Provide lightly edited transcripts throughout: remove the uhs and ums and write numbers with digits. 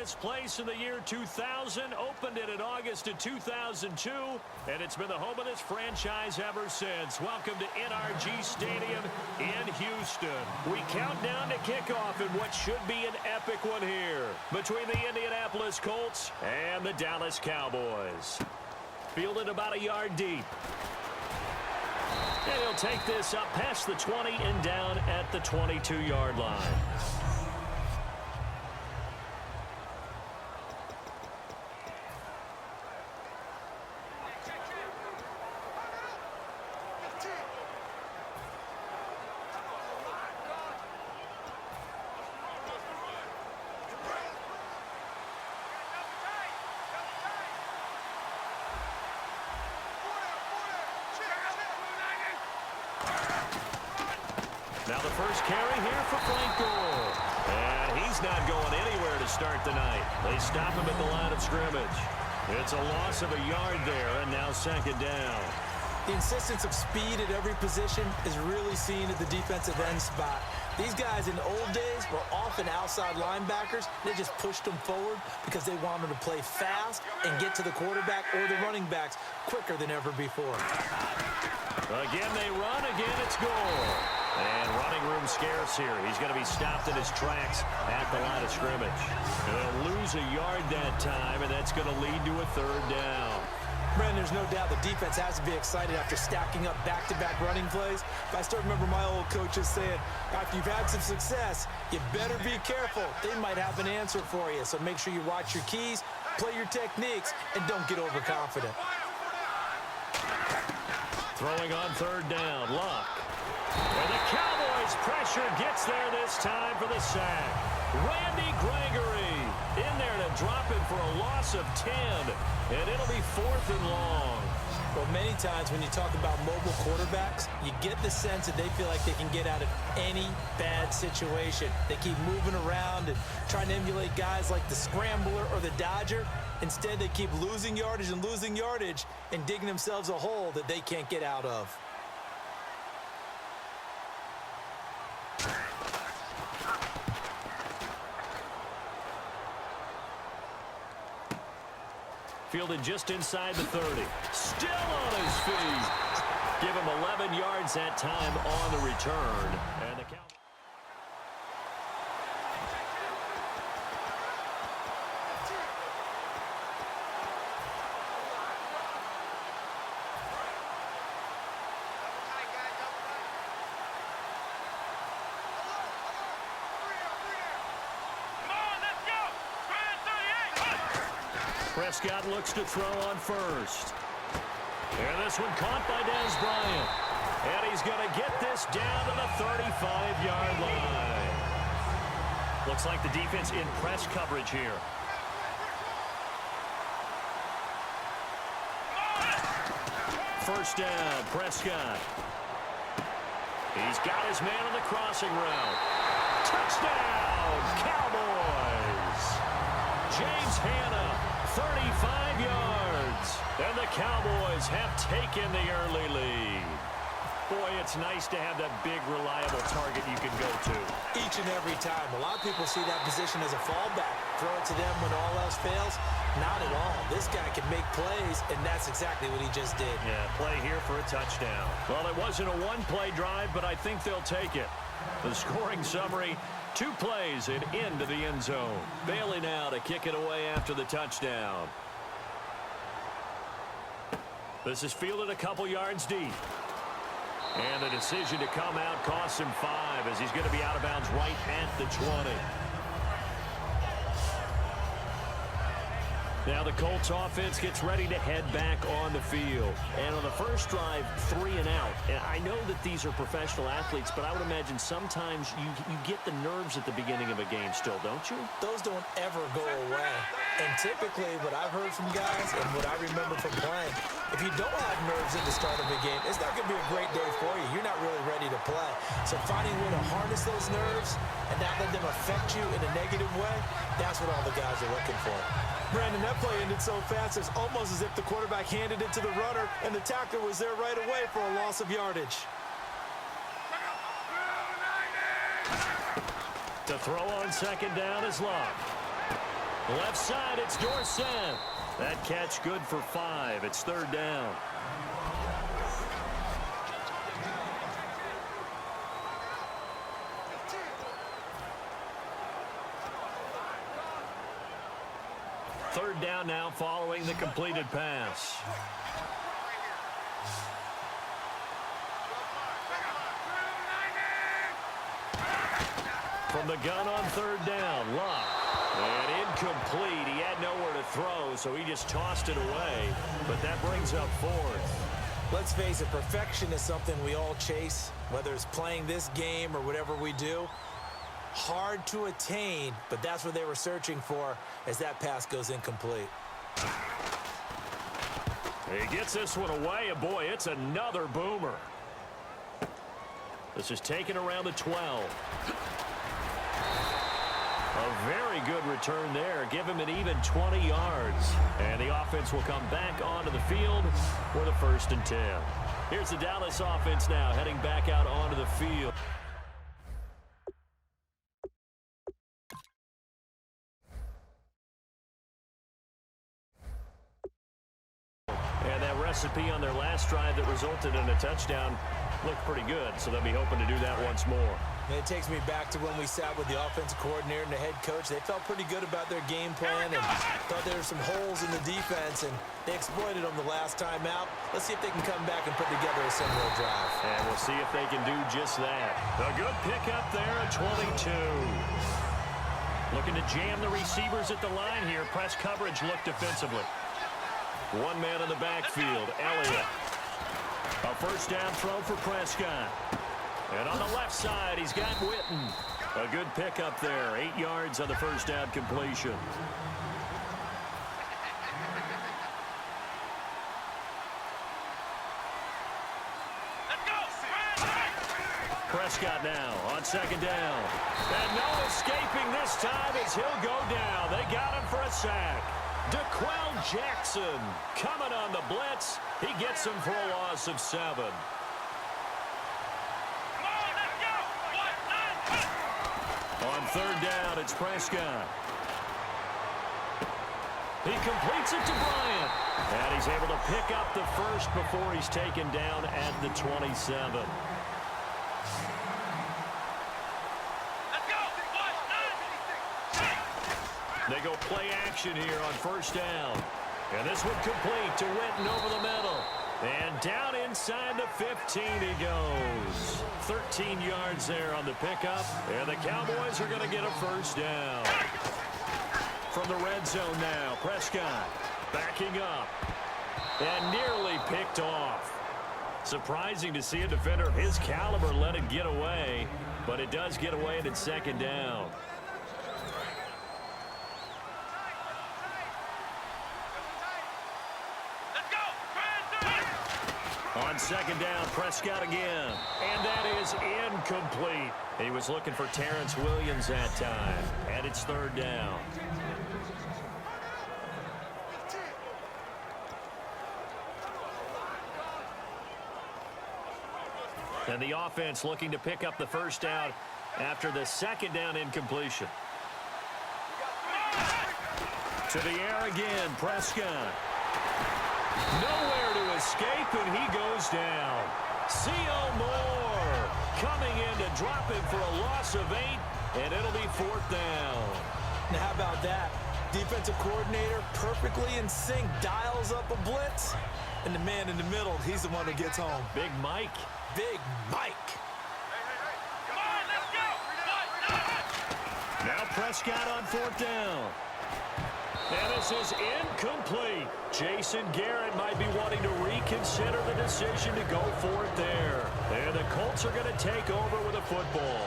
this place in the year 2000, opened it in August of 2002, and it's been the home of this franchise ever since. Welcome to NRG Stadium in Houston. We count down to kickoff in what should be an epic one here between the Indianapolis Colts and the Dallas Cowboys. Fielded about a yard deep. And he'll take this up past the 20 and down at the 22-yard line. Now the first carry here for Frank Gore. And he's not going anywhere to start the night. They stop him at the line of scrimmage. It's a loss of a yard there, and now second down. The insistence of speed at every position is really seen at the defensive end spot. These guys in the old days were often outside linebackers. They just pushed them forward because they wanted to play fast and get to the quarterback or the running backs quicker than ever before. Again they run, again it's Gore. And running room scarce here. He's going to be stopped in his tracks at the line of scrimmage. They'll lose a yard that time, and that's going to lead to a third down. Brandon, there's no doubt the defense has to be excited after stacking up back-to-back running plays. But I still remember my old coaches saying, after you've had some success, you better be careful. They might have an answer for you. So make sure you watch your keys, play your techniques, and don't get overconfident. Throwing on third down, Luck. And the Cowboys pressure gets there this time for the sack. Randy Gregory in there to drop it for a loss of 10. And it'll be 4th and long. Well, many times when you talk about mobile quarterbacks, you get the sense that they feel like they can get out of any bad situation. They keep moving around and trying to emulate guys like the Scrambler or the Dodger. Instead, they keep losing yardage and digging themselves a hole that they can't get out of. Fielded just inside the 30. Still on his feet. Give him 11 yards that time on the return. And the Cowboys. Prescott looks to throw on first. And this one caught by Dez Bryant. And he's going to get this down to the 35-yard line. Looks like the defense in press coverage here. First down, Prescott. He's got his man on the crossing route. Touchdown, Cowboys. James Hanna, 35 yards. And the Cowboys have taken the early lead. Boy, it's nice to have that big, reliable target you can go to. Each and every time. A lot of people see that position as a fallback. Throw it to them when all else fails. Not at all. This guy can make plays, and that's exactly what he just did. Yeah, play here for a touchdown. Well, it wasn't a one-play drive, but I think they'll take it. The scoring summary, 2 plays and into the end zone. Bailey now to kick it away after the touchdown. This is fielded a couple yards deep. And the decision to come out costs him 5 as he's going to be out of bounds right at the 20. Now the Colts offense gets ready to head back on the field. And on the first drive, 3 and out. And I know that these are professional athletes, but I would imagine sometimes you get the nerves at the beginning of a game still, don't you? Those don't ever go away. And typically what I've heard from guys and what I remember from playing, if you don't have nerves at the start of a game, it's not going to be a great day for you. You're not really ready to play. So finding a way to harness those nerves and not let them affect you in a negative way, that's what all the guys are looking for. Brandon, that play ended so fast, it's almost as if the quarterback handed it to the runner and the tackler was there right away for a loss of yardage. To throw on second down is Luck. Left side, it's Dorsett. That catch good for 5. It's third down. Third down now following the completed pass. From the gun on third down, Luck. And incomplete. He had nowhere to throw, so he just tossed it away. But that brings up fourth. Let's face it, perfection is something we all chase, whether it's playing this game or whatever we do. Hard to attain, but that's what they were searching for as that pass goes incomplete. He gets this one away, and boy, it's another boomer. This is taken around the 12. A very good return there. Give him an even 20 yards. And the offense will come back onto the field for the 1st and 10. Here's the Dallas offense now heading back out onto the field. And that recipe on their last drive that resulted in a touchdown looked pretty good, so they'll be hoping to do that once more. And it takes me back to when we sat with the offensive coordinator and the head coach. They felt pretty good about their game plan and thought there were some holes in the defense, and they exploited them the last time out. Let's see if they can come back and put together a similar drive. And we'll see if they can do just that. A good pickup there at 22. Looking to jam the receivers at the line here. Press coverage look defensively. One man in the backfield, Elliott. A first down throw for Prescott. And on the left side, he's got Witten. A good pickup there. 8 yards on the first down completion. Prescott now on second down. And no escaping this time as he'll go down. They got him for a sack. DeQuell Jackson coming on the blitz. He gets him for a loss of 7. On third down, it's Prescott. He completes it to Bryant. And he's able to pick up the first before he's taken down at the 27. They go play action here on first down. And this one complete to Witten over the middle. And down inside the 15 he goes. 13 yards there on the pickup. And the Cowboys are going to get a first down. From the red zone now, Prescott backing up. And nearly picked off. Surprising to see a defender of his caliber let it get away. But it does get away and it's second down. On second down, Prescott again. And that is incomplete. He was looking for Terrence Williams that time. And it's third down. And the offense looking to pick up the first down after the second down incompletion. To the air again, Prescott. Nowhere to escape, and he goes down. C.O. Moore coming in to drop him for a loss of 8, and it'll be fourth down. Now, how about that? Defensive coordinator perfectly in sync, dials up a blitz, and the man in the middle, he's the one who gets home. Big Mike. Big Mike. Come on, let's go. Now Prescott on fourth down. And this is incomplete. Jason Garrett might be wanting to reconsider the decision to go for it there. And the Colts are going to take over with a football.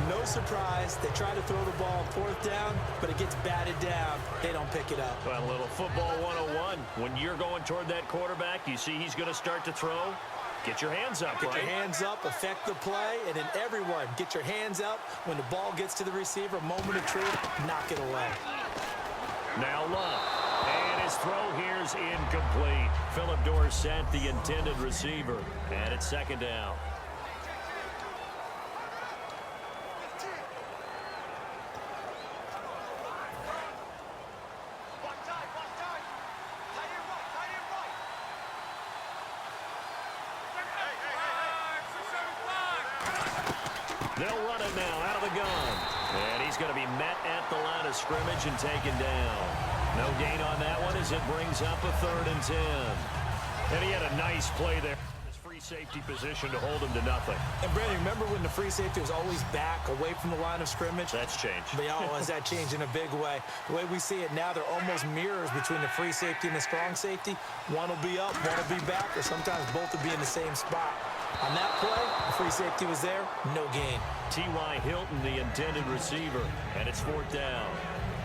No surprise. They try to throw the ball fourth down, but it gets batted down. They don't pick it up. Well, a little football 101. When you're going toward that quarterback, you see he's going to start to throw. Get your hands up, Get your hands up, affect the play, and then everyone, get your hands up. When the ball gets to the receiver, moment of truth, knock it away. Now Luck. And his throw here's incomplete. Philip Dorsett, the intended receiver. And it's second down. They'll run it now out of the gun. And he's going to be met at the line of scrimmage and taken down. No gain on that one as it brings up a 3rd and 10. And he had a nice play there. Safety position to hold him to nothing. And Brandon, remember when the free safety was always back away from the line of scrimmage? That's changed. But has that changed in a big way? The way we see it now, they're almost mirrors between the free safety and the strong safety. One will be up, one will be back, or sometimes both will be in the same spot. On that play, the free safety was there, no gain. T.Y. Hilton, the intended receiver, and it's 4th down.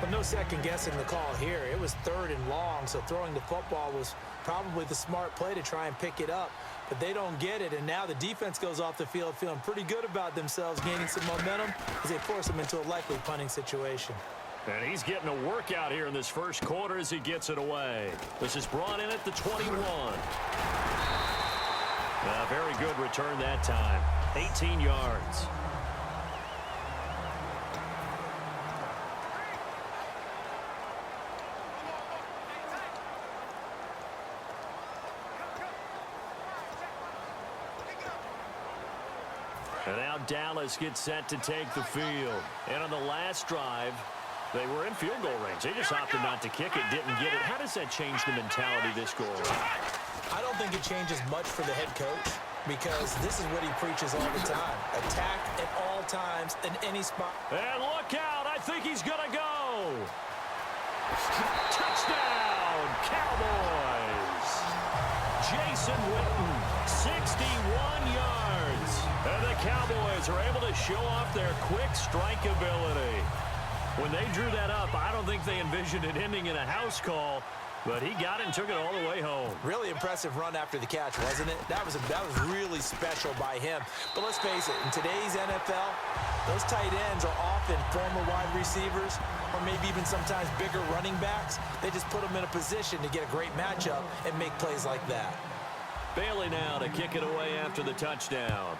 But no second guessing the call here. It was 3rd and long, so throwing the football was probably the smart play to try and pick it up. But they don't get it, and now the defense goes off the field feeling pretty good about themselves, gaining some momentum as they force them into a likely punting situation. And he's getting a workout here in this first quarter as he gets it away. This is brought in at the 21. A very good return that time. 18 yards. And now Dallas gets set to take the field. And on the last drive, they were in field goal range. They just opted not to kick it, didn't get it. How does that change the mentality this goal? I don't think it changes much for the head coach because this is what he preaches all the time. Attack at all times in any spot. And look out. I think he's going to go. Touchdown, Cowboys. Jason Witten, 61 yards. And the Cowboys are able to show off their quick strike ability. When they drew that up, I don't think they envisioned it ending in a house call, but he got it and took it all the way home. Really impressive run after the catch, wasn't it? That was really special by him. But let's face it, in today's NFL, those tight ends are often former wide receivers or maybe even sometimes bigger running backs. They just put them in a position to get a great matchup and make plays like that. Bailey now to kick it away after the touchdown.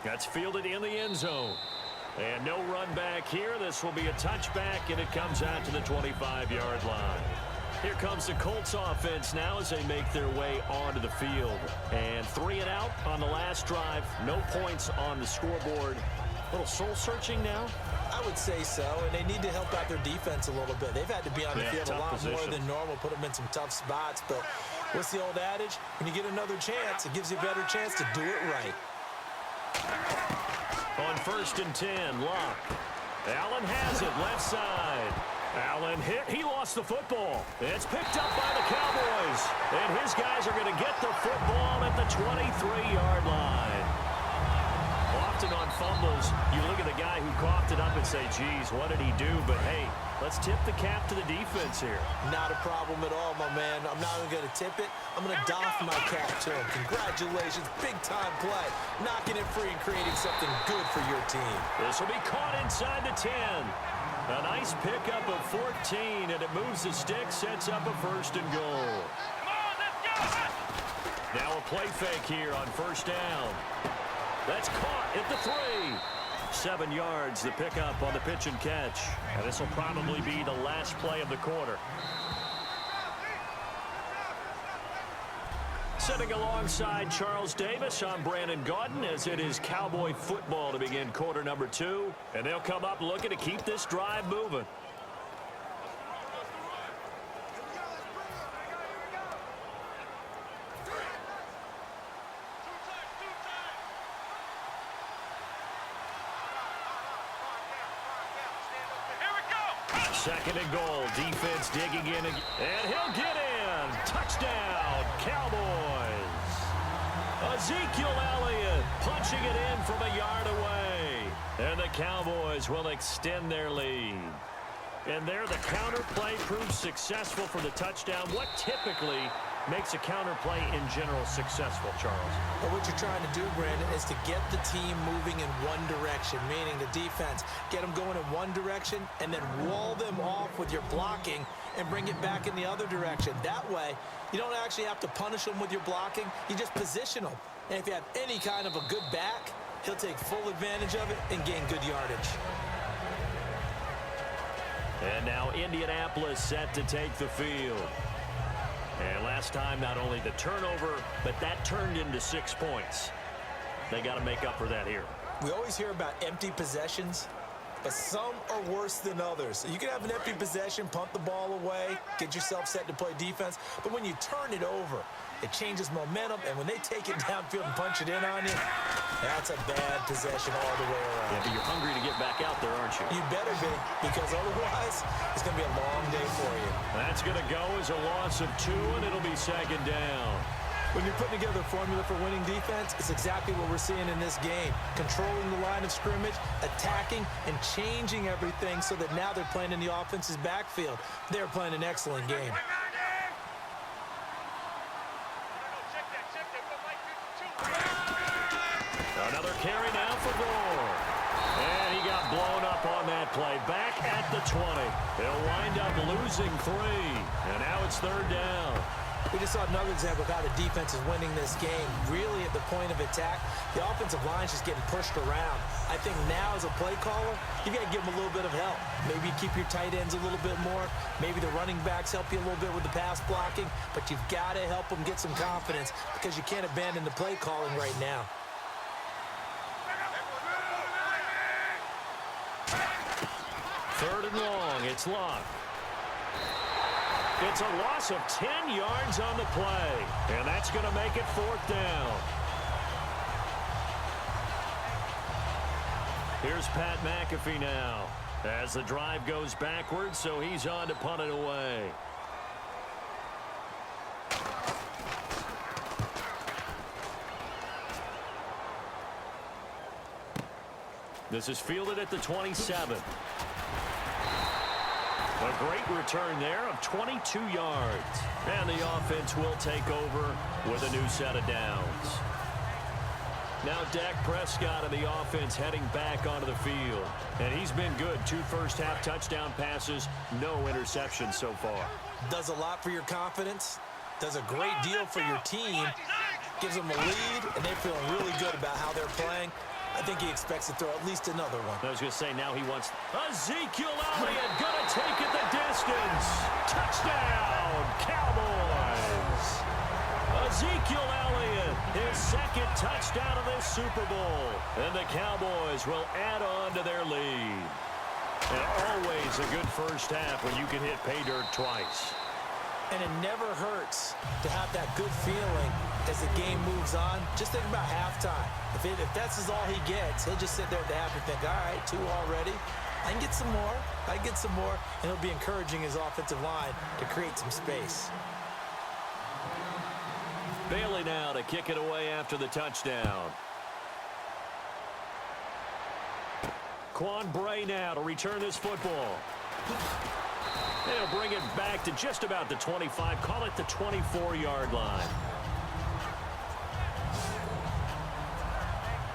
That's fielded in the end zone. And no run back here. This will be a touchback, and it comes out to the 25-yard line. Here comes the Colts offense now as they make their way onto the field. And 3 and out on the last drive. No points on the scoreboard. A little soul-searching now? I would say so, and they need to help out their defense a little bit. They've had to be on the field a lot more than normal, put them in some tough spots. But what's the old adage? When you get another chance, it gives you a better chance to do it right. On 1st and 10, Luck. Allen has it, left side. Allen hit. He lost the football. It's picked up by the Cowboys. And his guys are going to get the football at the 23-yard line. Often on fumbles, you look at the guy who coughed it up and say, geez, what did he do? But, hey, let's tip the cap to the defense here. Not a problem at all, my man. I'm not even going to tip it. I'm going to doff my cap to him. Congratulations. Big-time play. Knocking it free and creating something good for your team. This will be caught inside the 10. A nice pickup of 14, and it moves the stick, sets up a 1st and goal. Come on, let's go! Now a play fake here on 1st down. That's caught at the 3. 7 yards, the pickup on the pitch and catch. And this will probably be the last play of the quarter. Sitting alongside Charles Davis, I'm Brandon Gaudin as it is Cowboy football to begin quarter number 2. And they'll come up looking to keep this drive moving. Second and goal. Defense digging in. And he'll get in. Touchdown, Cowboys. Ezekiel Elliott punching it in from a yard away. And the Cowboys will extend their lead. And there the counter play proves successful for the touchdown. What typically makes a counter play in general successful, Charles? But what you're trying to do, Brandon, is to get the team moving in one direction, meaning the defense. Get them going in one direction and then wall them off with your blocking and bring it back in the other direction. That way, you don't actually have to punish them with your blocking. You just position them. And if you have any kind of a good back, he'll take full advantage of it and gain good yardage. And now Indianapolis set to take the field. And last time, not only the turnover, but that turned into 6 points. They got to make up for that here. We always hear about empty possessions, but some are worse than others. You can have an empty possession, punt the ball away, get yourself set to play defense, but when you turn it over, it changes momentum, and when they take it downfield and punch it in on you, that's a bad possession all the way around. Yeah, but you're hungry to get back out there, aren't you? You better be, because otherwise, it's going to be a long day for you. That's going to go as a loss of 2, and it'll be second down. When you're putting together a formula for winning defense, it's exactly what we're seeing in this game. Controlling the line of scrimmage, attacking, and changing everything so that now they're playing in the offense's backfield. They're playing an excellent game. Another carry now for Gore. And he got blown up on that play. Back at the 20. They'll wind up losing 3. And now it's third down. We just saw another example of how the defense is winning this game. Really at the point of attack, the offensive line's just getting pushed around. I think now as a play caller, you got to give them a little bit of help. Maybe keep your tight ends a little bit more. Maybe the running backs help you a little bit with the pass blocking. But you've got to help them get some confidence because you can't abandon the play calling right now. Third and long. It's locked. It's a loss of 10 yards on the play. And that's going to make it fourth down. Here's Pat McAfee now as the drive goes backwards, so he's on to punt it away. This is fielded at the 27. A great return there of 22 yards. And the offense will take over with a new set of downs. Now Dak Prescott and the offense heading back onto the field. And he's been good. 2 first-half touchdown passes, no interceptions so far. Does a lot for your confidence. Does a great deal for your team. Gives them a lead, and they're feeling really good about how they're playing. I think he expects to throw at least another one. I was going to say, now he wants Ezekiel Elliott going to take it the distance. Touchdown, Cowboys. Ezekiel Elliott, his second touchdown of this Super Bowl. And the Cowboys will add on to their lead. And always a good first half when you can hit pay dirt twice. And it never hurts to have that good feeling as the game moves on. Just think about halftime. If that's all he gets, he'll just sit there at the half and think, all right, 2 already. I can get some more. I can get some more. And he'll be encouraging his offensive line to create some space. Bailey now to kick it away after the touchdown. Quan Bray now to return this football. They'll bring it back to just about the 25. Call it the 24-yard line.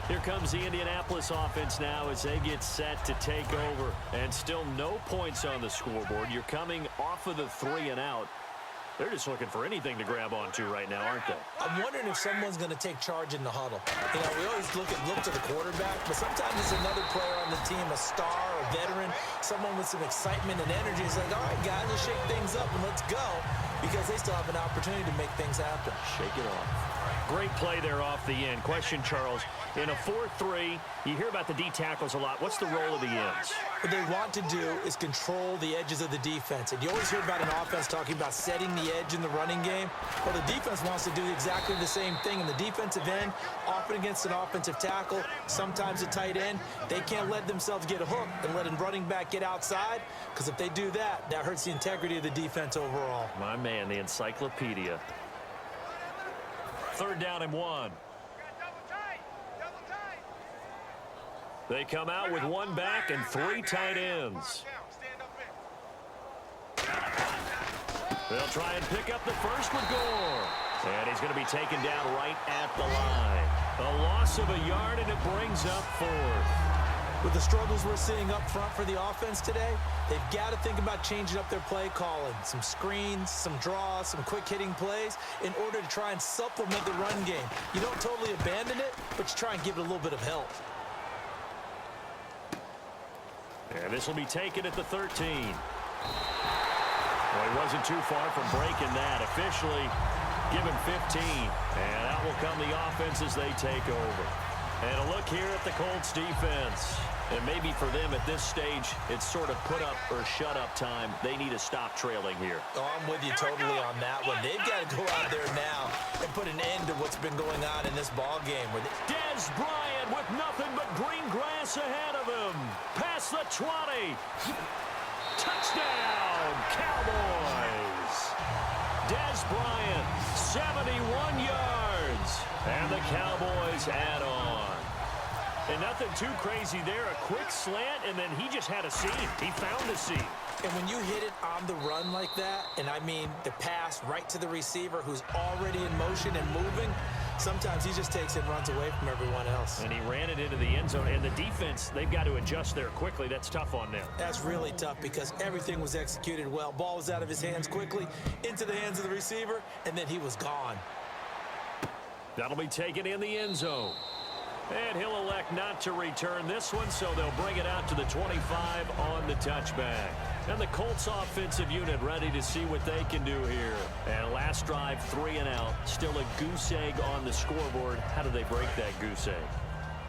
Here comes the Indianapolis offense now as they get set to take over. And still no points on the scoreboard. You're coming off of the 3 and out. They're just looking for anything to grab onto right now, aren't they? I'm wondering if someone's going to take charge in the huddle. You know, we always look to the quarterback, but sometimes it's another player on the team, a star, a veteran, someone with some excitement and energy. It's like, all right, guys, let's shake things up and let's go, because they still have an opportunity to make things happen. Shake it off. Great play there off the end. Question, Charles, in a 4-3, you hear about the D tackles a lot. What's the role of the ends? What they want to do is control the edges of the defense. And you always hear about an offense talking about setting the edge in the running game. Well, the defense wants to do exactly the same thing. In the defensive end, often against an offensive tackle, sometimes a tight end, they can't let themselves get hooked and let a running back get outside, because if they do that, that hurts the integrity of the defense overall. My man, the encyclopedia. Third down and 1. They come out with 1 back and 3 tight ends. They'll try and pick up the first with Gore. And he's going to be taken down right at the line. A loss of a yard, and it brings up 4th. With the struggles we're seeing up front for the offense today, they've got to think about changing up their play calling. Some screens, some draws, some quick-hitting plays in order to try and supplement the run game. You don't totally abandon it, but you try and give it a little bit of help. And this will be taken at the 13. Well, he wasn't too far from breaking that. Officially, give him 15. And out will come the offense as they take over. And a look here at the Colts defense. And maybe for them at this stage, it's sort of put up or shut up time. They need to stop trailing here. Oh, I'm with you totally on that one. They've got to go out there now and put an end to what's been going on in this ball game. Dez Bryant with nothing but green grass ahead of him. Past the 20. Touchdown, Cowboys. Dez Bryant, 71 yards. And the Cowboys add on. And nothing too crazy there. A quick slant, and then he just had a seam. He found a seam. And when you hit it on the run like that, and I mean the pass right to the receiver who's already in motion and moving, sometimes he just takes it and runs away from everyone else. And he ran it into the end zone. And the defense, they've got to adjust there quickly. That's tough on them. That's really tough because everything was executed well. Ball was out of his hands quickly, into the hands of the receiver, and then he was gone. That'll be taken in the end zone. And he'll elect not to return this one, so they'll bring it out to the 25 on the touchback. And the Colts offensive unit ready to see what they can do here. And last drive, 3 and out. Still a goose egg on the scoreboard. How do they break that goose egg?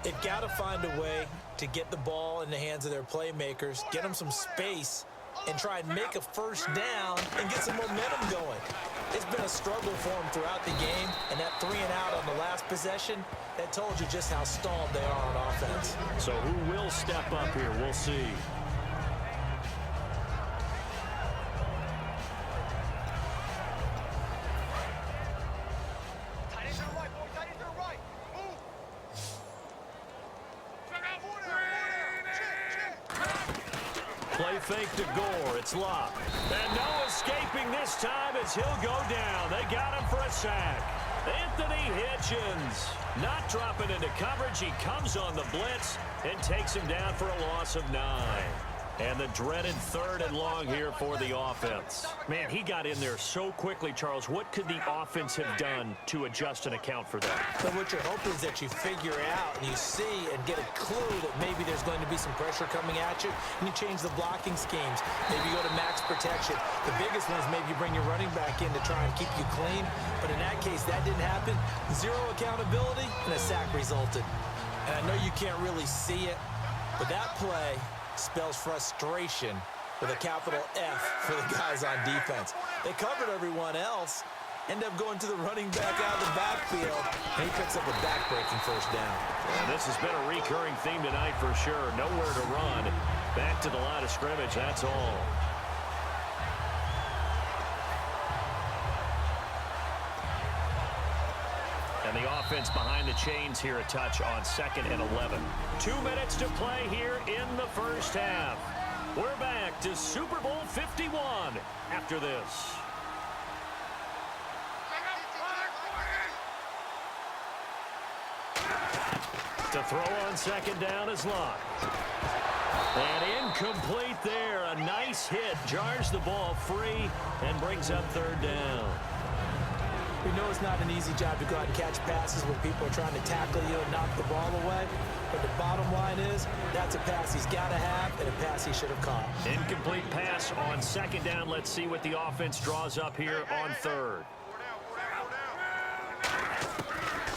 They've got to find a way to get the ball in the hands of their playmakers, get them some space, and try and make a first down and get some momentum going. It's been a struggle for them throughout the game, and that 3 and out on the last possession, that told you just how stalled they are on offense. So who will step up here? We'll see. Tight end to the right, boy. Tight end to the right. Move. Play fake to Gore. It's Locke. And no escaping this time as he'll go down. They got him for a sack. Anthony Hitchens not dropping into coverage. He comes on the blitz and takes him down for a loss of 9. And the dreaded 3rd and long here for the offense. Man, he got in there so quickly, Charles. What could the offense have done to adjust and account for that? But what you're hoping is that you figure out and you see and get a clue that maybe there's going to be some pressure coming at you, and you change the blocking schemes. Maybe you go to max protection. The biggest one is maybe you bring your running back in to try and keep you clean. But in that case, that didn't happen. 0 accountability, and a sack resulted. And I know you can't really see it, but that play spells frustration with a capital F for the guys on defense. They covered everyone else, end up going to the running back out of the backfield, and he picks up a back-breaking first down. And this has been a recurring theme tonight for sure. Nowhere to run. Back to the line of scrimmage, that's all. And the offense behind the chains here a touch on 2nd and 11. 2 minutes to play here in the first half. We're back to Super Bowl 51 after this. To throw on 2nd down is Locke. And incomplete there. A nice hit. Jars the ball free and brings up 3rd down. We know it's not an easy job to go out and catch passes when people are trying to tackle you and knock the ball away. But the bottom line is, that's a pass he's got to have and a pass he should have caught. Incomplete pass on 2nd down. Let's see what the offense draws up here on 3rd.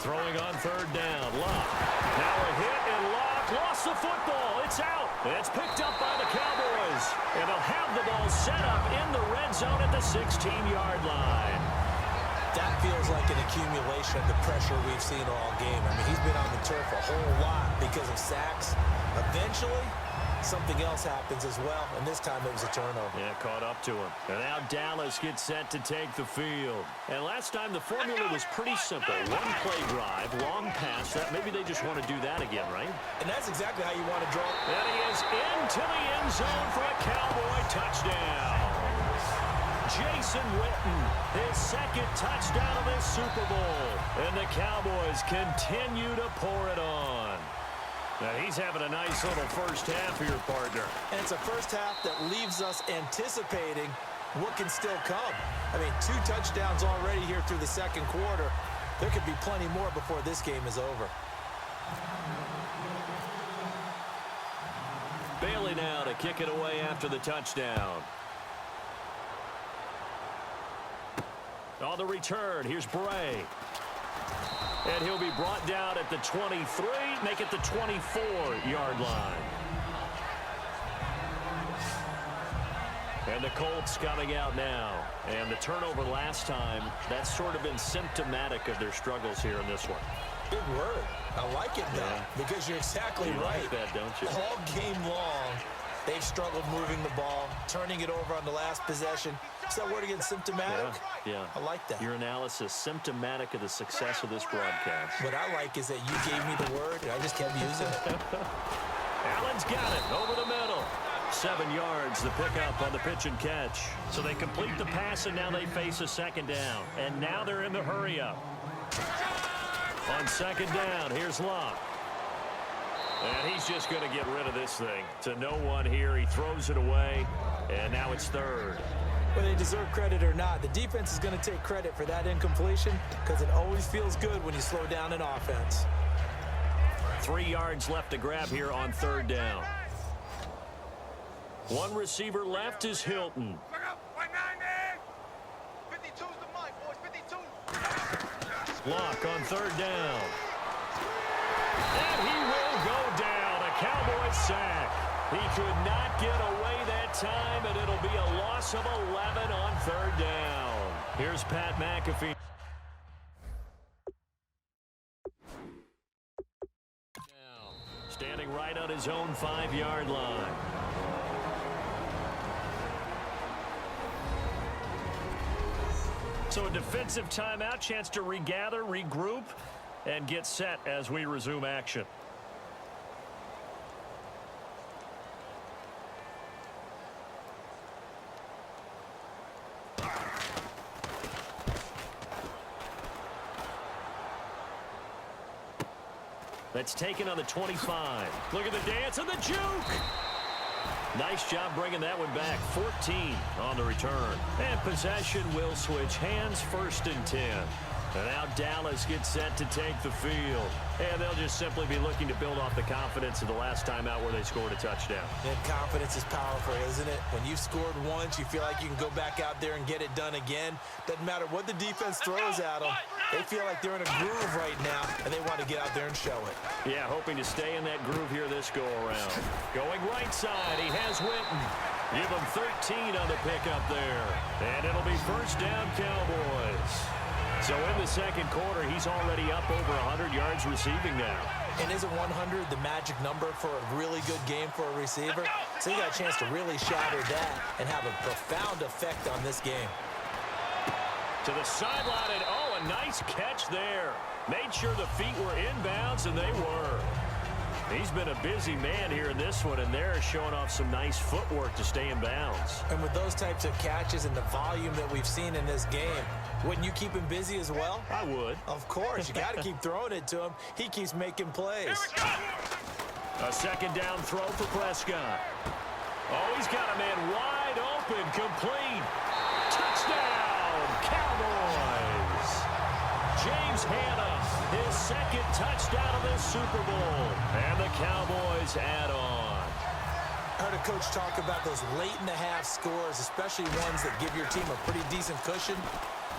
Throwing on 3rd down. Locke. Now a hit, and Locke lost the football. It's out. It's picked up by the Cowboys. And they'll have the ball set up in the red zone at the 16-yard line. That feels like an accumulation of the pressure we've seen all game. I mean, he's been on the turf a whole lot because of sacks. Eventually, something else happens as well, and this time it was a turnover. Yeah, caught up to him. And now Dallas gets set to take the field. And last time the formula was pretty simple. 1-play drive, long pass. That maybe they just want to do that again, right? And that's exactly how you want to draw. And he is into the end zone for a Cowboy touchdown. Jason Witten, his 2nd touchdown of this Super Bowl. And the Cowboys continue to pour it on. Now he's having a nice little first half here, partner. And it's a first half that leaves us anticipating what can still come. I mean, 2 touchdowns already here through the 2nd quarter. There could be plenty more before this game is over. Bailey now to kick it away after the touchdown. On the return, here's Bray. And he'll be brought down at the 23, make it the 24-yard line. And the Colts coming out now. And the turnover last time, that's sort of been symptomatic of their struggles here in this one. Big word. I like it, though, because you're exactly right. Like that, don't you? All game long, they've struggled moving the ball, turning it over on the last possession. Is that word again, symptomatic? Yeah. I like that. Your analysis, symptomatic of the success of this broadcast. What I like is that you gave me the word, and I just kept using it. Allen's got it over the middle. 7 yards, the pickup on the pitch and catch. So they complete the pass, and now they face a second down. And now they're in the hurry-up. On second down, here's Locke. And he's just going to get rid of this thing. To no one here, he throws it away, and now it's third. Whether they deserve credit or not, the defense is going to take credit for that incompletion because it always feels good when you slow down an offense. 3 yards left to grab here on third down. One receiver left is Hilton. 52's the mic, boys. 52. Locke on third down. And he will go down. A Cowboys sack. He could not get away that time, and it'll be a loss of 11 on third down. Here's Pat McAfee. Now, standing right on his own 5-yard line. So a defensive timeout, chance to regather, regroup, and get set as we resume action. That's taken on the 25. Look at the dance and the juke. Nice job bringing that one back. 14 on the return. And possession will switch hands, 1st and 10. And now Dallas gets set to take the field. And they'll just simply be looking to build off the confidence of the last time out where they scored a touchdown. And confidence is powerful, isn't it? When you've scored once, you feel like you can go back out there and get it done again. Doesn't matter what the defense throws at them. They feel like they're in a groove right now, and they want to get out there and show it. Yeah, hoping to stay in that groove here this go-around. Going right side, he has Witten. Give him 13 on the pickup there. And it'll be 1st down Cowboys. So in the second quarter, he's already up over 100 yards receiving now. And isn't 100 the magic number for a really good game for a receiver? So you got a chance to really shatter that and have a profound effect on this game. To the sideline, and oh, a nice catch there. Made sure the feet were inbounds, and they were. He's been a busy man here in this one, and they're showing off some nice footwork to stay in bounds. And with those types of catches and the volume that we've seen in this game, wouldn't you keep him busy as well? I would. Of course. You got to keep throwing it to him. He keeps making plays. A second down throw for Prescott. Oh, he's got a man wide open, complete. Touchdown, Cowboys. James Hanna, his second touchdown of this Super Bowl. And the Cowboys add on. I heard a coach talk about those late-in-the-half scores, especially ones that give your team a pretty decent cushion.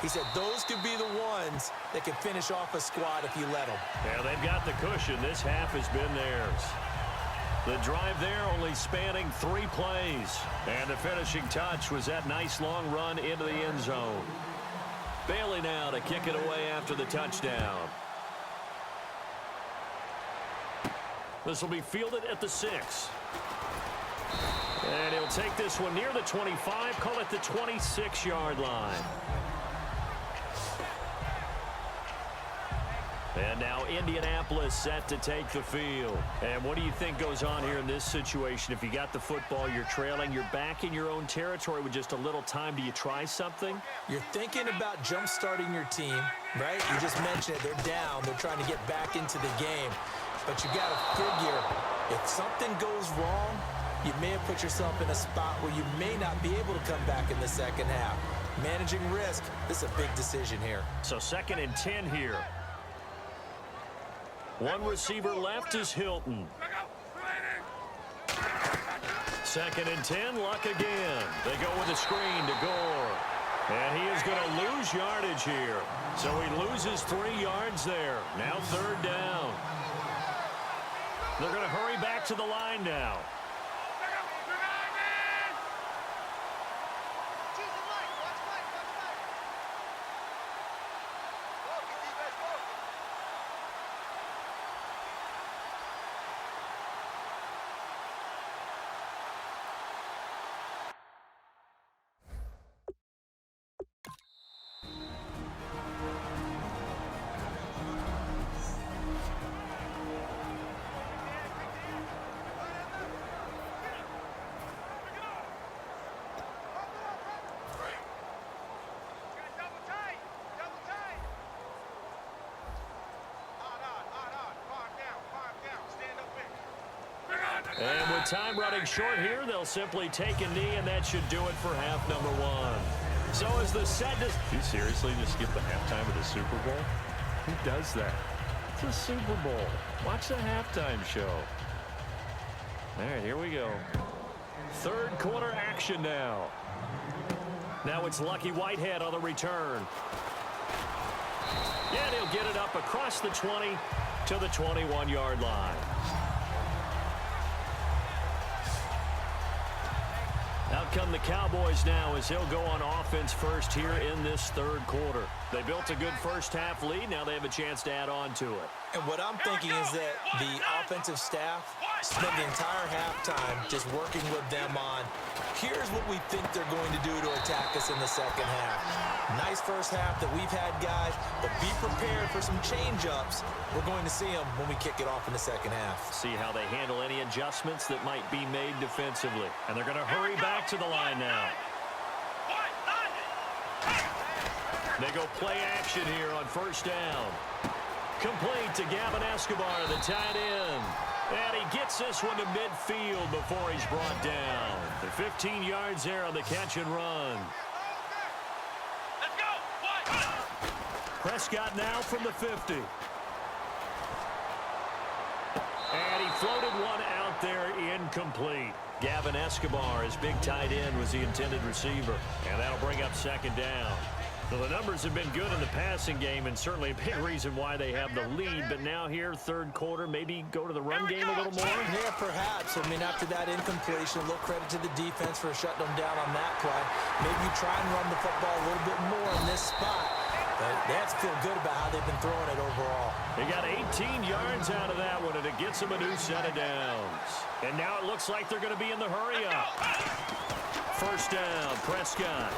He said those could be the ones that can finish off a squad if you let them. Yeah, they've got the cushion. This half has been theirs. The drive there only spanning 3 plays. And the finishing touch was that nice long run into the end zone. Bailey now to kick it away after the touchdown. This will be fielded at the 6. And he'll take this one near the 25, call it the 26-yard line. And now Indianapolis set to take the field. And what do you think goes on here in this situation? If you got the football, you're trailing, you're back in your own territory with just a little time. Do you try something? You're thinking about jump-starting your team, right? You just mentioned it. They're down. They're trying to get back into the game. But you got to figure, if something goes wrong, you may have put yourself in a spot where you may not be able to come back in the second half. Managing risk, this is a big decision here. So 2nd and 10 here. One receiver left is Hilton. 2nd and 10, Luck again. They go with a screen to Gore. And he is going to lose yardage here. So he loses 3 yards there. Now 3rd down. They're going to hurry back to the line now. And with time running short here, they'll simply take a knee, and that should do it for half number 1. So as the set does... You seriously just skip the halftime of the Super Bowl? Who does that? It's a Super Bowl. Watch the halftime show. All right, here we go. 3rd quarter action now. Now it's Lucky Whitehead on the return. And he'll get it up across the 20 to the 21-yard line. Out come the Cowboys now as he'll go on offense first here in this 3rd quarter. They built a good first-half lead. Now they have a chance to add on to it. And what I'm thinking is that the offensive staff spent the entire halftime just working with them on, here's what we think they're going to do to attack us in the second half. Nice first half that we've had, guys, but be prepared for some change-ups. We're going to see them when we kick it off in the second half. See how they handle any adjustments that might be made defensively. And they're going to hurry back to the line now. They go play action here on 1st down. Complete to Gavin Escobar, the tight end. And he gets this one to midfield before he's brought down. The 15 yards there on the catch and run. Prescott now from the 50. And he floated one out there incomplete. Gavin Escobar, his big tight end, was the intended receiver. And that'll bring up 2nd down. Well, the numbers have been good in the passing game, and certainly a big reason why they have the lead. But now here, 3rd quarter, maybe go to the run game a little more? Yeah, perhaps. I mean, after that incompletion, a little credit to the defense for shutting them down on that play. Maybe you try and run the football a little bit more in this spot. But they have to feel good about how they've been throwing it overall. They got 18 yards out of that one, and it gets them a new set of downs. And now it looks like they're going to be in the hurry-up. 1st down, Prescott.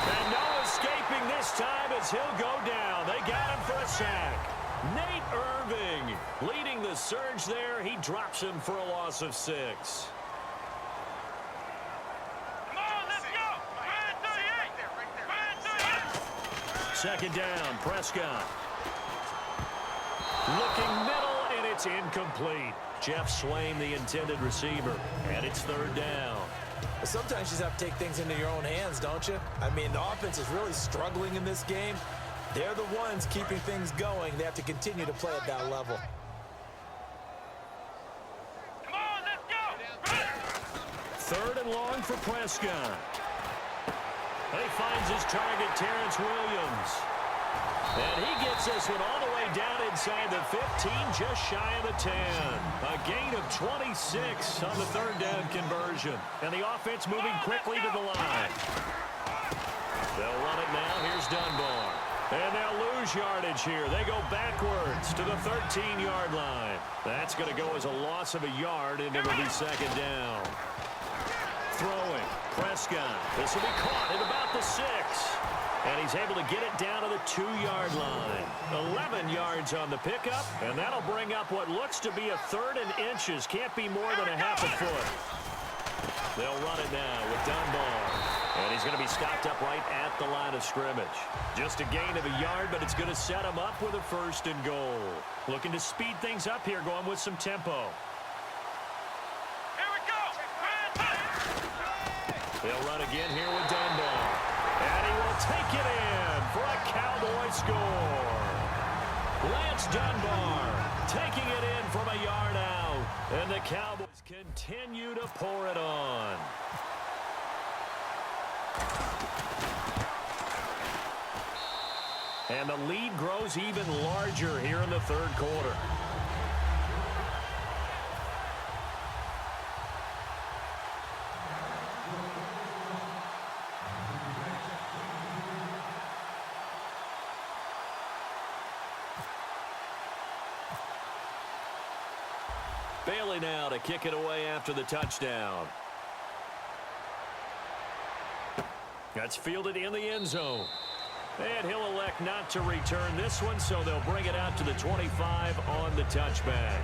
And no escaping this time as he'll go down. They got him for a sack. Nate Irving leading the surge there. He drops him for a loss of 6. Come on, let's go. 2nd down, Prescott. Looking middle, and it's incomplete. Jeff Swain, the intended receiver. And it's 3rd down. Sometimes you just have to take things into your own hands, don't you? I mean, the offense is really struggling in this game. They're the ones keeping things going. They have to continue to play at that level. Come on, let's go. 3rd and long for Prescott. And he finds his target, Terrence Williams. And he gets this one all the way down inside the 15, just shy of the 10. A gain of 26 on the 3rd down conversion. And the offense moving quickly to the line. They'll run it now. Here's Dunbar. And they'll lose yardage here. They go backwards to the 13-yard line. That's going to go as a loss of a yard, and it'll be 2nd down. Throwing, Prescott. This will be caught at about the 6. And he's able to get it down to the 2-yard line. 11 yards on the pickup, and that'll bring up what looks to be a 3rd and inches. Can't be more than a half a foot. They'll run it now with Dunbar. And he's going to be stopped up right at the line of scrimmage. Just a gain of a yard, but it's going to set him up with a 1st and goal. Looking to speed things up here, going with some tempo. Here we go. They'll run again here with Dunbar. And he will take it in for a Cowboy score. Lance Dunbar taking it in from a yard out. And the Cowboys continue to pour it on. And the lead grows even larger here in the third quarter. Bailey now to kick it away after the touchdown. That's fielded in the end zone. And he'll elect not to return this one, so they'll bring it out to the 25 on the touchback.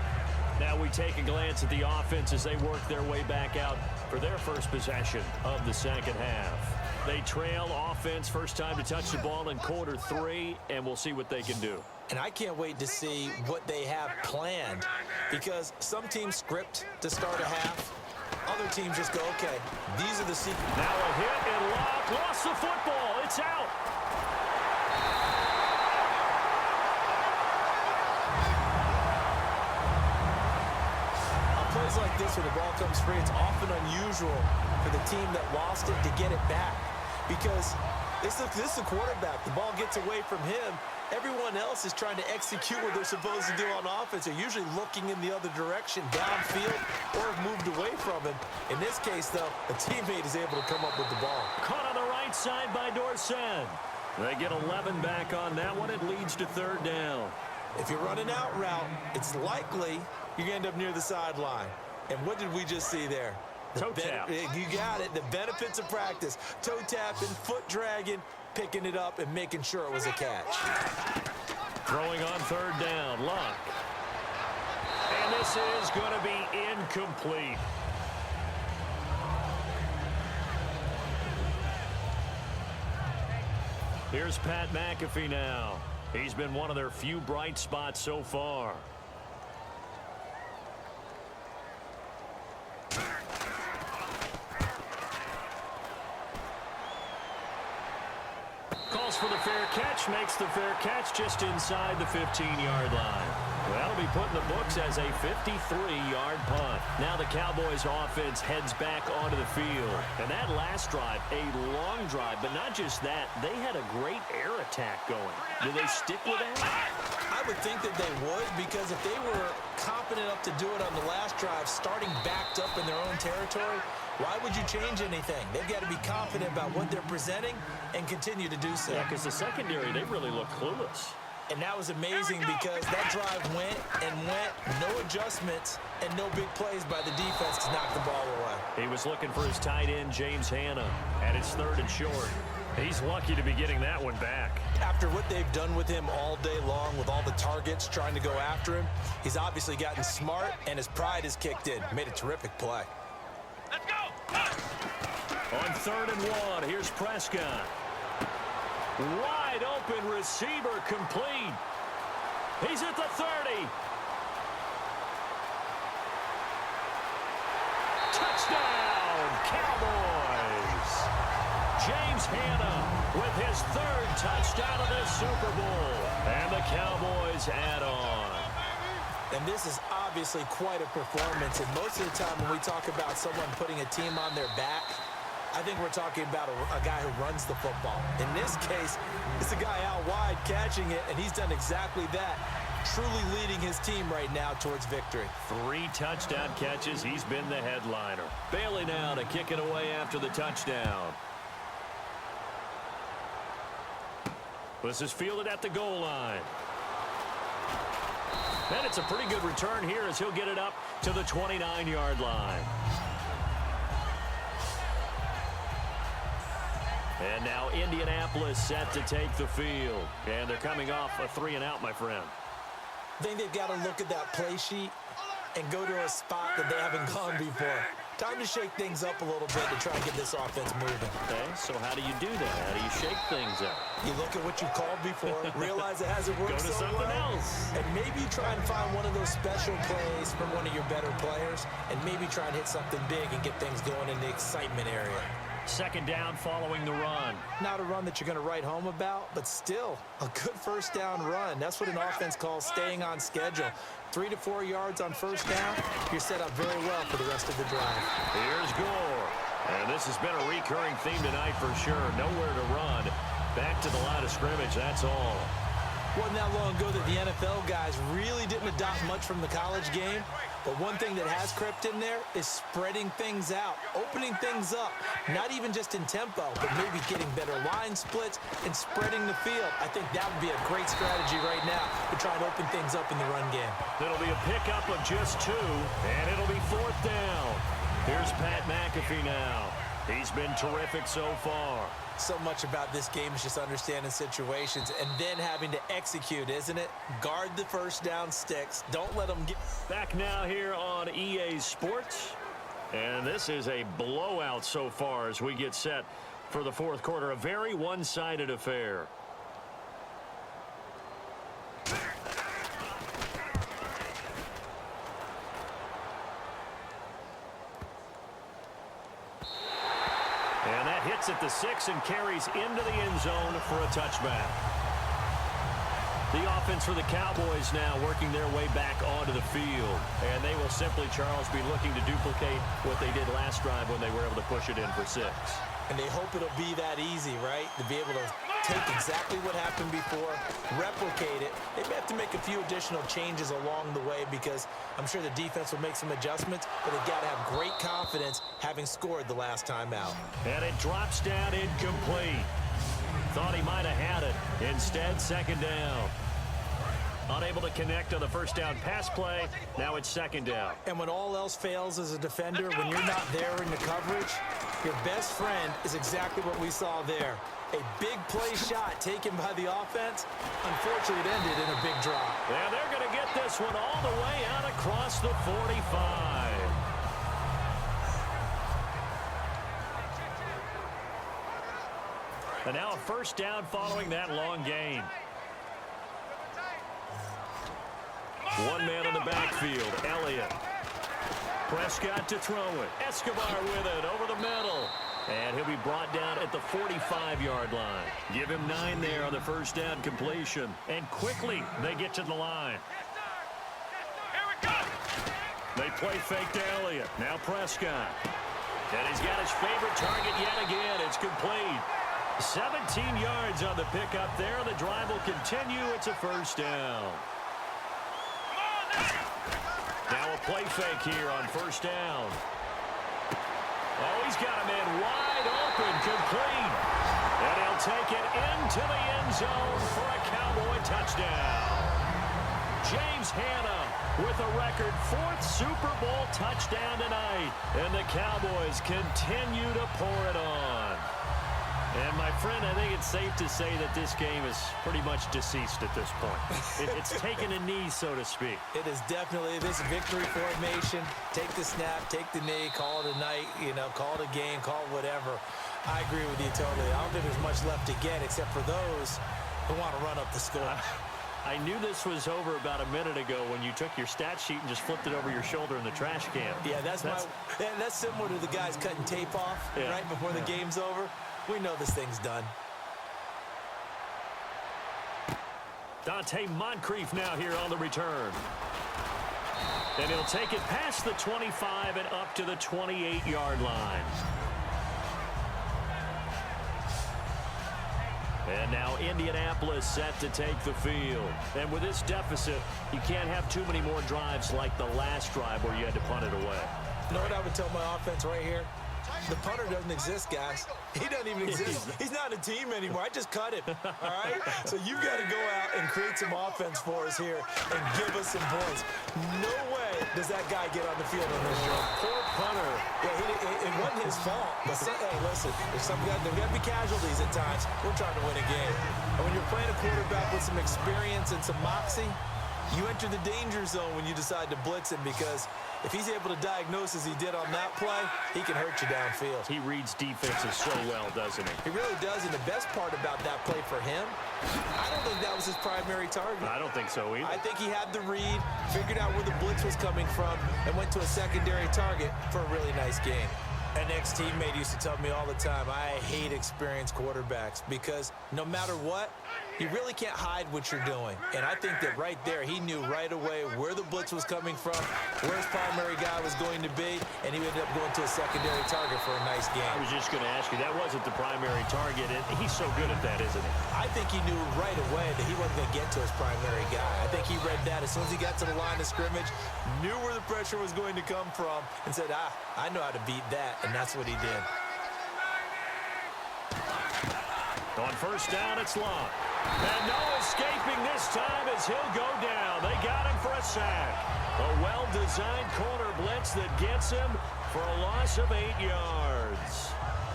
Now we take a glance at the offense as they work their way back out for their first possession of the second half. They trail offense first time to touch the ball in quarter 3, and we'll see what they can do. And I can't wait to see what they have planned, because some teams script to start a half. Other teams just go, okay, these are the secrets. Now a hit and Locke lost the football. It's out. On plays like this where the ball comes free, it's often unusual for the team that lost it to get it back, because this is the quarterback. The ball gets away from him. Everyone else is trying to execute what they're supposed to do on offense. They're usually looking in the other direction, downfield, or have moved away from him. In this case, though, a teammate is able to come up with the ball. Caught on the right side by Dorsett. They get 11 back on that one. It leads to third down. If you're running out route, it's likely you're going to end up near the sideline. And what did we just see there? Toe tap. You got it. The benefits of practice. Toe tapping, foot dragging, picking it up, and making sure it was a catch. Throwing on third down, Luck. And this is going to be incomplete. Here's Pat McAfee now. He's been one of their few bright spots so far. Calls for the fair catch, makes the fair catch just inside the 15-yard line. That'll be put in the books as a 53-yard punt. Now the Cowboys offense heads back onto the field. And that last drive, a long drive, but not just that, they had a great air attack going. Do they stick with that? I would think that they would, because if they were confident enough to do it on the last drive, starting backed up in their own territory, why would you change anything? They've got to be confident about what they're presenting and continue to do so. Yeah, because the secondary, they really look clueless. And that was amazing because that drive went and went, no adjustments, and no big plays by the defense to knock the ball away. He was looking for his tight end, James Hanna, and it's third and short. He's lucky to be getting that one back. After what they've done with him all day long with all the targets trying to go after him, he's obviously gotten smart, and his pride has kicked in. Made a terrific play. Let's go. On third and 1, here's Prescott. Wide open receiver complete. He's at the 30. Touchdown, Cowboys. James Hanna with his third touchdown of the Super Bowl. And the Cowboys add on. And this is obviously quite a performance. And most of the time when we talk about someone putting a team on their back, I think we're talking about a guy who runs the football. In this case, it's a guy out wide catching it, and he's done exactly that, truly leading his team right now towards victory. 3 touchdown catches. He's been the headliner. Bailey now to kick it away after the touchdown. This is fielded at the goal line. And it's a pretty good return here as he'll get it up to the 29-yard line. And now Indianapolis set to take the field. And they're coming off a 3-and-out, my friend. I think they've got to look at that play sheet and go to a spot that they haven't gone before. Time to shake things up a little bit to try and get this offense moving. Okay, so how do you do that? How do you shake things up? You look at what you called before, realize it hasn't worked Go to so something well, else. and maybe try and find one of those special plays from one of your better players, and maybe try and hit something big and get things going in the excitement area. Second down following the run. Not a run that you're going to write home about, but still a good first down run. That's what an offense calls staying on schedule. 3 to 4 yards on first down, you're set up very well for the rest of the drive. Here's Gore. And this has been a recurring theme tonight for sure. Nowhere to run. Back to the line of scrimmage, that's all. Wasn't that long ago that the NFL guys really didn't adopt much from the college game, but one thing that has crept in there is spreading things out, opening things up, not even just in tempo, but maybe getting better line splits and spreading the field. I think that would be a great strategy right now to try and open things up in the run game. It'll be a pickup of just 2, and it'll be 4th down. Here's Pat McAfee now. He's been terrific so far. So much about this game is just understanding situations and then having to execute, isn't it? Guard the first down sticks. Don't let them get... Back now here on EA Sports. And this is a blowout so far as we get set for the 4th quarter. A very one-sided affair. And that hits at the 6 and carries into the end zone for a touchback. The offense for the Cowboys now working their way back onto the field. And they will simply, Charles, be looking to duplicate what they did last drive when they were able to push it in for 6. And they hope it'll be that easy, right? To be able to take exactly what happened before, replicate it. They may have to make a few additional changes along the way because I'm sure the defense will make some adjustments, but they've got to have great confidence having scored the last time out. And it drops down incomplete. Thought he might have had it. Instead, 2nd down. Unable to connect on the first down pass play. Now it's 2nd down. And when all else fails as a defender, when you're not there in the coverage, your best friend is exactly what we saw there. A big play shot taken by the offense. Unfortunately, it ended in a big drop. And they're going to get this one all the way out across the 45. And now a first down following that long gain. One man on the backfield, Elliott. Prescott to throw it. Escobar with it over the middle. And he'll be brought down at the 45-yard line. Give him 9 there on the first down completion. And quickly, they get to the line. Here we go. They play fake to Elliott. Now Prescott. And he's got his favorite target yet again. It's complete. 17 yards on the pickup there. The drive will continue. It's a first down. Now a play fake here on first down. Oh, he's got a man wide open, complete. And he'll take it into the end zone for a Cowboy touchdown. James Hanna with a record 4th Super Bowl touchdown tonight. And the Cowboys continue to pour it on. And, my friend, I think it's safe to say that this game is pretty much deceased at this point. It's taken a knee, so to speak. It is definitely this victory formation. Take the snap, take the knee, call it a night, call it a game, call it whatever. I agree with you totally. I don't think there's much left to get except for those who want to run up the score. I knew this was over about a minute ago when you took your stat sheet and just flipped it over your shoulder in the trash can. Yeah, that's similar to the guys cutting tape off right before the game's over. We know this thing's done. Dante Moncrief now here on the return. And he'll take it past the 25 and up to the 28-yard line. And now Indianapolis set to take the field. And with this deficit, you can't have too many more drives like the last drive where you had to punt it away. You know what I would tell my offense right here? The punter doesn't exist, guys. He doesn't even exist. He's not a team anymore. I just cut him, all right? So you've got to go out and create some offense for us here and give us some points. No way does that guy get on the field on this show. Poor punter. Yeah, it wasn't his fault. But hey, listen, there's got to be casualties at times. We're trying to win a game. And when you're playing a quarterback with some experience and some moxie, you enter the danger zone when you decide to blitz him because if he's able to diagnose as he did on that play, he can hurt you downfield. He reads defenses so well, doesn't he? He really does, and the best part about that play for him, I don't think that was his primary target. I don't think so either. I think he had the read, figured out where the blitz was coming from, and went to a secondary target for a really nice game. An ex-teammate used to tell me all the time, I hate experienced quarterbacks because no matter what, you really can't hide what you're doing. And I think that right there, he knew right away where the blitz was coming from, where his primary guy was going to be, and he ended up going to a secondary target for a nice game. I was just going to ask you, that wasn't the primary target, and he's so good at that, isn't he? I think he knew right away that he wasn't going to get to his primary guy. I think he read that as soon as he got to the line of scrimmage, knew where the pressure was going to come from, and said, I know how to beat that, and that's what he did. On first down, it's Locke. And no escaping this time as he'll go down. They got him for a sack. A well-designed corner blitz that gets him for a loss of 8 yards.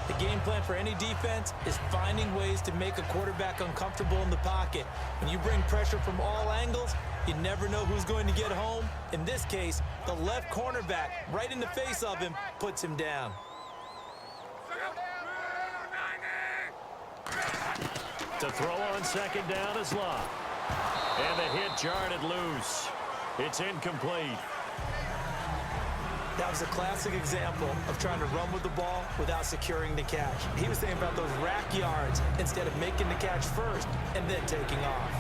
The game plan for any defense is finding ways to make a quarterback uncomfortable in the pocket. When you bring pressure from all angles, you never know who's going to get home. In this case, the left cornerback, right in the face of him, puts him down. To throw on second down is Locke. And the hit jarred it loose. It's incomplete. That was a classic example of trying to run with the ball without securing the catch. He was saying about those rack yards instead of making the catch first and then taking off.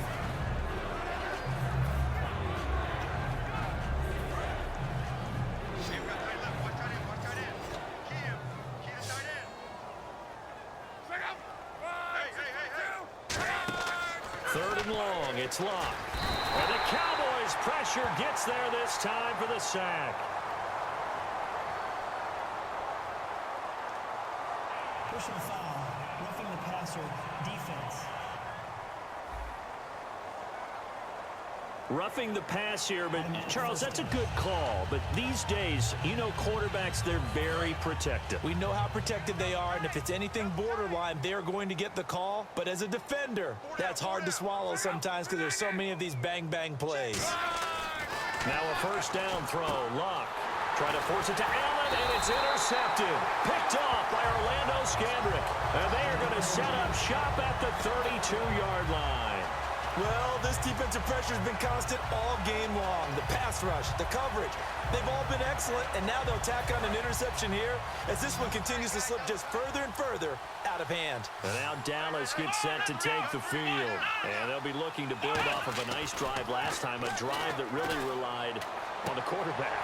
Third and long, it's Locke. And the Cowboys pressure gets there this time for the sack. Personal foul, roughing the passer, defense. Roughing the pass here, but Charles, that's a good call. But these days, you know quarterbacks, they're very protective. We know how protected they are, and if it's anything borderline, they're going to get the call. But as a defender, that's hard to swallow sometimes because there's so many of these bang-bang plays. Now a first down throw. Locke trying to force it to Allen, and it's intercepted. Picked off by Orlando Scandrick. And they are going to set up shop at the 32-yard line. Well, this defensive pressure has been constant all game long. The pass rush, the coverage, they've all been excellent, and now they'll tack on an interception here as this one continues to slip just further and further out of hand. And now Dallas gets set to take the field, and they'll be looking to build off of a nice drive last time, a drive that really relied on the quarterback.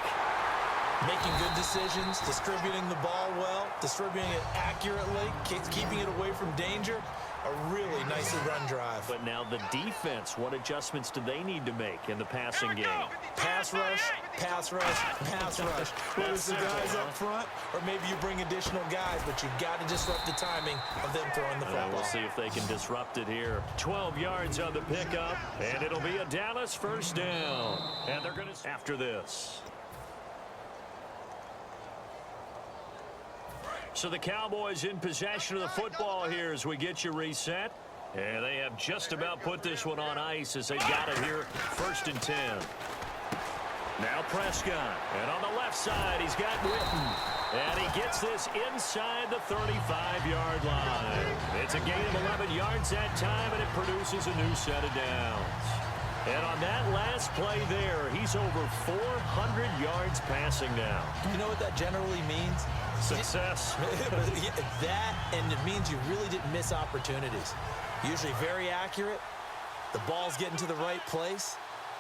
Making good decisions, distributing the ball well, distributing it accurately, keeping it away from danger. A really nicely run drive. But now the defense, what adjustments do they need to make in the passing game? Pass rush, pass rush, pass rush. Whether it's the guys up front or maybe you bring additional guys, but you've got to disrupt the timing of them throwing the football. We'll see if they can disrupt it here. 12 yards on the pickup, and it'll be a Dallas first down. And they're going to after this. So the Cowboys in possession of the football here as we get you reset. And they have just about put this one on ice as they got it here, first and 10. Now Prescott, and on the left side, he's got Witten. And he gets this inside the 35-yard line. It's a gain of 11 yards that time, and it produces a new set of downs. And on that last play there, he's over 400 yards passing now. You know what that generally means? Success. That, and it means you really didn't miss opportunities. Usually very accurate. The ball's getting to the right place.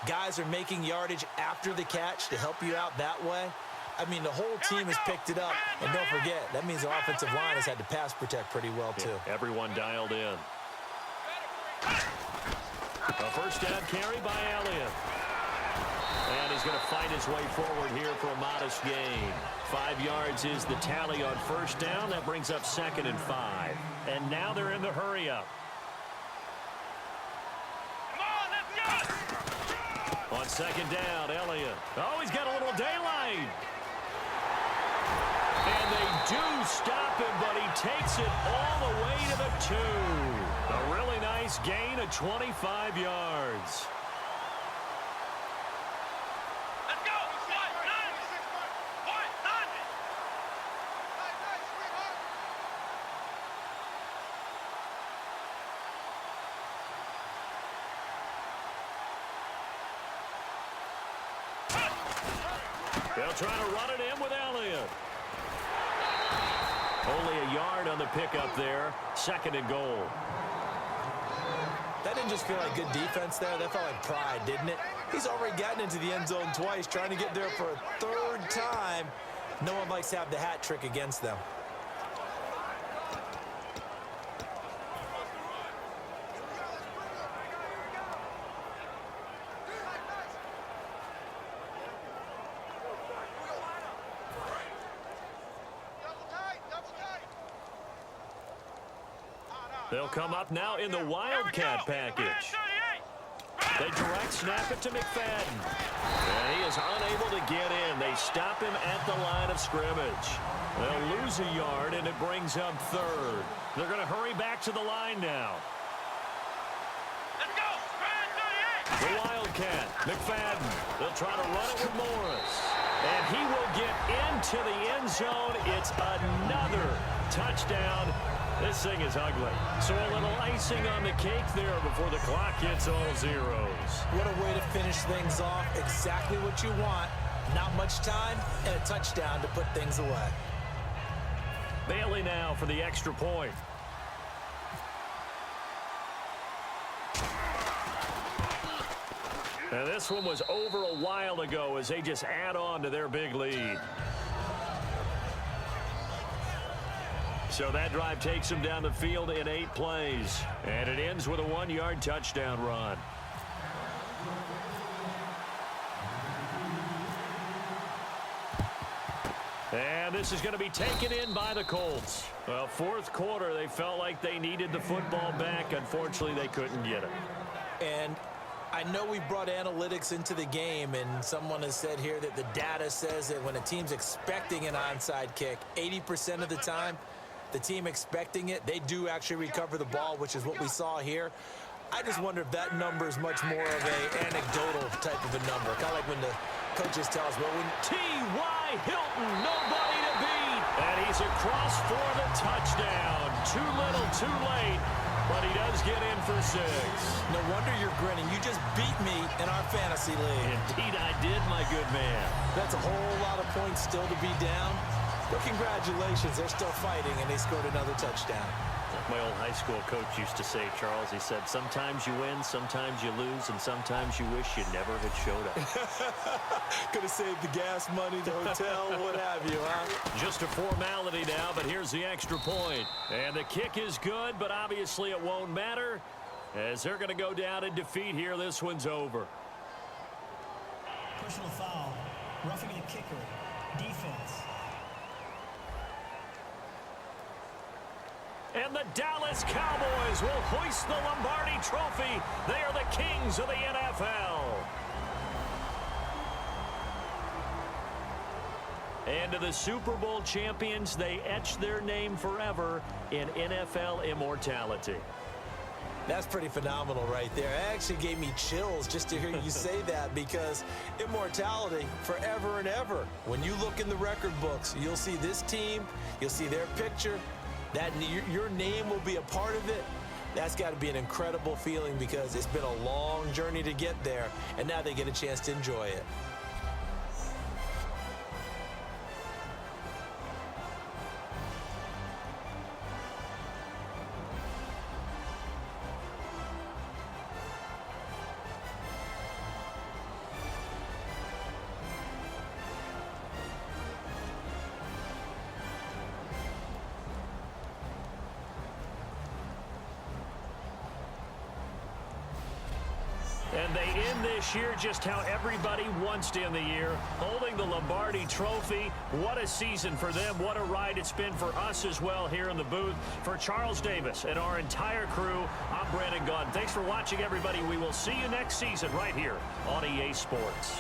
Guys are making yardage after the catch to help you out that way. I mean, the whole team has picked it up. And don't forget, that means the offensive line has had to pass protect pretty well, too. Yeah, everyone dialed in. A first down carry by Elliott. And he's going to fight his way forward here for a modest gain. 5 yards is the tally on first down. That brings up 2nd and 5. And now they're in the hurry-up. On second down, Elliott. Oh, he's got a little daylight. And they do stop him, but he takes it all the way to the 2. A really nice gain of 25 yards. They'll try to run it in with Elliott. Only a yard on the pickup there. 2nd and goal. That didn't just feel like good defense there. That felt like pride, didn't it? He's already gotten into the end zone twice, trying to get there for a 3rd time. No one likes to have the hat trick against them. They'll come up now in the Wildcat package. They direct snap it to McFadden. And he is unable to get in. They stop him at the line of scrimmage. They'll lose a yard, and it brings up 3rd. They're going to hurry back to the line now. Let's go. The Wildcat, McFadden. They'll try to run it with Morris. And he will get into the end zone. It's another touchdown. This thing is ugly. So a little icing on the cake there before the clock hits all zeros. What a way to finish things off. Exactly what you want. Not much time and a touchdown to put things away. Bailey now for the extra point. And this one was over a while ago as they just add on to their big lead. So that drive takes them down the field in 8 plays. And it ends with a 1-yard touchdown run. And this is going to be taken in by the Colts. Well, 4th quarter, they felt like they needed the football back. Unfortunately, they couldn't get it. And I know we brought analytics into the game, and someone has said here that the data says that when a team's expecting an onside kick, 80% of the time, the team expecting it, they do actually recover the ball, which is what we saw here. I just wonder if that number is much more of an anecdotal type of a number. Kind of like when the coaches tell us, well, when T.Y. Hilton, nobody to beat. And he's across for the touchdown. Too little, too late. But he does get in for 6. No wonder you're grinning. You just beat me in our fantasy league. Indeed I did, my good man. That's a whole lot of points still to be down. But congratulations, they're still fighting, and they scored another touchdown. Like my old high school coach used to say, Charles, he said, sometimes you win, sometimes you lose, and sometimes you wish you never had showed up. Could have saved the gas money, the hotel, what have you, huh? Just a formality now, but here's the extra point. And the kick is good, but obviously it won't matter as they're going to go down in defeat here. This one's over. Personal foul. Roughing the kicker. Defense. And the Dallas Cowboys will hoist the Lombardi Trophy. They are the kings of the NFL. And to the Super Bowl champions, they etch their name forever in NFL immortality. That's pretty phenomenal right there. It actually gave me chills just to hear you say that, because immortality forever and ever. When you look in the record books, you'll see this team, you'll see their picture, that your name will be a part of it. That's got to be an incredible feeling, because it's been a long journey to get there, and now they get a chance to enjoy it. And they end this year just how everybody wants to end the year, holding the Lombardi Trophy. What a season for them. What a ride it's been for us as well here in the booth. For Charles Davis and our entire crew, I'm Brandon Gaudin. Thanks for watching, everybody. We will see you next season right here on EA Sports.